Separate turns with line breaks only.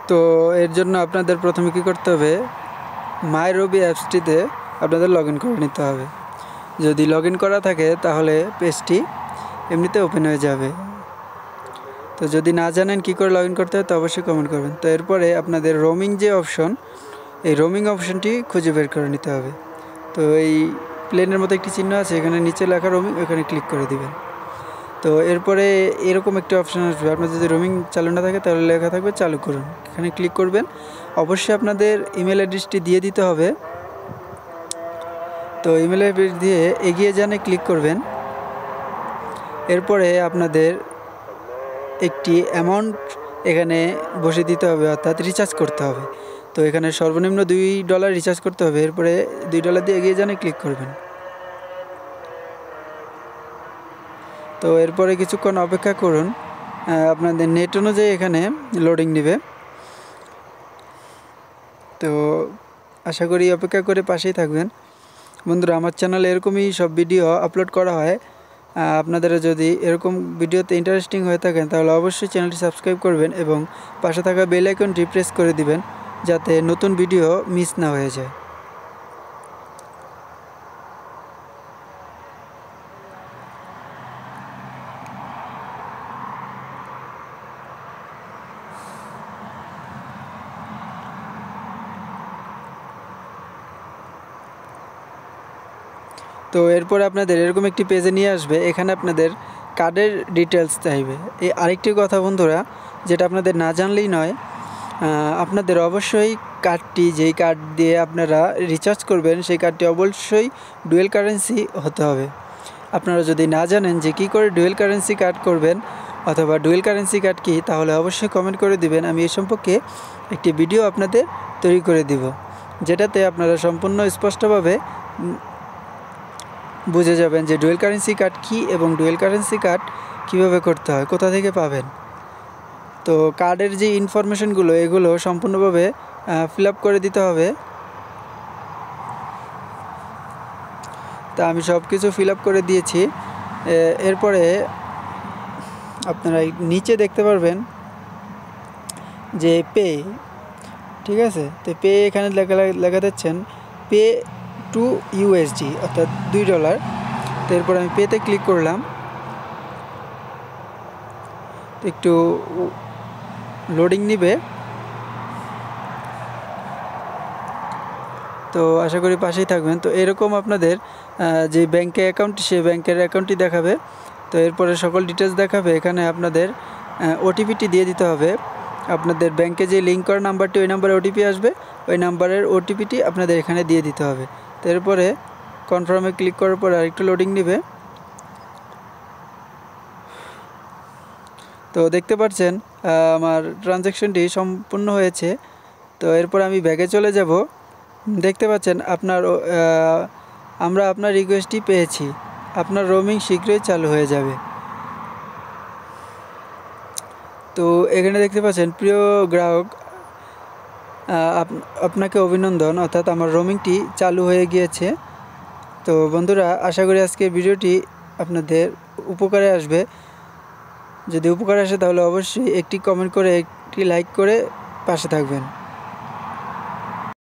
তো এর জন্য আপনাদের প্রথমে কী করতে হবে, মাই রবি অ্যাপসটিতে আপনাদের লগ ইন করে নিতে হবে। যদি লগ ইন করা থাকে তাহলে পেজটি এমনিতে ওপেন হয়ে যাবে। তো যদি না জানেন কী করে লগ ইন করতে হয় তো অবশ্যই কমেন্ট করবেন। তো এরপরে আপনাদের রোমিং যে অপশন, এই রোমিং অপশনটি খুঁজে বের করে নিতে হবে। তো এই প্লেনের মতো একটি চিহ্ন আছে, এখানে নিচে লেখা রোমিং, ওখানে ক্লিক করে দিবেন। তো এরপরে এরকম একটি অপশান আসবে, আপনার যদি রোমিং চালু না থাকে তাহলে লেখা থাকবে চালু করুন, এখানে ক্লিক করবেন। অবশ্যই আপনাদের ইমেল অ্যাড্রেসটি দিয়ে দিতে হবে। তো ইমেল অ্যাড্রেস দিয়ে এগিয়ে যানে ক্লিক করবেন। এরপরে আপনাদের একটি অ্যামাউন্ট এখানে বসে দিতে হবে, অর্থাৎ রিচার্জ করতে হবে। তো এখানে সর্বনিম্ন $2 রিচার্জ করতে হবে। এরপরে $2 দিয়ে এগিয়ে যানে ক্লিক করবেন। তো এরপরে কিছুক্ষণ অপেক্ষা করুন, আপনাদের নেট অনুযায়ী এখানে লোডিং নেবে। তো আশা করি অপেক্ষা করে পাশেই থাকবেন। বন্ধুরা, আমার চ্যানেলে এরকমই সব ভিডিও আপলোড করা হয়। আপনাদের যদি এরকম ভিডিওতে ইন্টারেস্টিং হয়ে থাকেন তাহলে অবশ্যই চ্যানেলটি সাবস্ক্রাইব করবেন এবং পাশে থাকা বেল আইকনটি প্রেস করে দিবেন যাতে নতুন ভিডিও মিস না হয়ে যায়। তো এরপর আপনাদের এরকম একটি পেজে নিয়ে আসবে, এখানে আপনাদের কার্ডের ডিটেলস চাইবে। এই আরেকটি কথা বন্ধুরা, যেটা আপনাদের না জানলেই নয়, আপনাদের অবশ্যই কার্ডটি, যেই কার্ড দিয়ে আপনারা রিচার্জ করবেন সেই কার্ডটি অবশ্যই ডুয়েল কারেন্সি হতে হবে। আপনারা যদি না জানেন যে কী করে ডুয়েল কারেন্সি কার্ড করবেন অথবা ডুয়েল কারেন্সি কার্ড কী, তাহলে অবশ্যই কমেন্ট করে দিবেন। আমি এই সম্পর্কে একটি ভিডিও আপনাদের তৈরি করে দিব, যেটাতে আপনারা সম্পূর্ণ স্পষ্টভাবে বুঝে যাবেন যে ডুয়েল কারেন্সি কার্ড কী এবং ডুয়েল কারেন্সি কার্ড কীভাবে করতে হয়, কোথা থেকে পাবেন। তো কার্ডের যে ইনফরমেশনগুলো এগুলো সম্পূর্ণভাবে ফিল আপ করে দিতে হবে। তা আমি সব কিছু ফিল আপ করে দিয়েছি। এরপরে আপনারা নিচে দেখতে পারবেন যে পে, ঠিক আছে। তো পে এখানে লেখা দিচ্ছেন পে টু USD, অর্থাৎ $2। তো এরপর আমি পেতে ক্লিক করলাম। তো একটু লোডিং নিবে। তো আশা করি পাশেই থাকবেন। তো এরকম আপনাদের যে ব্যাংকে অ্যাকাউন্ট, সেই ব্যাংকের অ্যাকাউন্টটি দেখাবে। তো এরপরে সকল ডিটেলস দেখাবে। এখানে আপনাদের ওটিপিটি দিয়ে দিতে হবে। আপনাদের ব্যাংকে যে লিঙ্ক করা নাম্বারটি, ওই নাম্বারে ওটিপি আসবে, ওই নাম্বারের ওটিপিটি আপনাদের এখানে দিয়ে দিতে হবে। তো এরপরে কনফার্মে ক্লিক করার পর আরেকটু লোডিং নেবে। তো দেখতে পাচ্ছেন আমার ট্রানজ্যাকশনটি সম্পূর্ণ হয়েছে। তো এরপর আমি ব্যাগে চলে যাব। দেখতে পাচ্ছেন আমরা আপনার রিকোয়েস্টটি পেয়েছি, আপনার রোমিং শীঘ্রই চালু হয়ে যাবে। তো এখানে দেখতে পাচ্ছেন প্রিয় গ্রাহক, আপনাকে অভিনন্দন, অর্থাৎ আমার রোমিংটি চালু হয়ে গিয়েছে। তো বন্ধুরা, আশা করি আজকের ভিডিওটি আপনাদের উপকারে আসবে। যদি উপকারে আসে তাহলে অবশ্যই একটি কমেন্ট করে, একটি লাইক করে পাশে থাকবেন।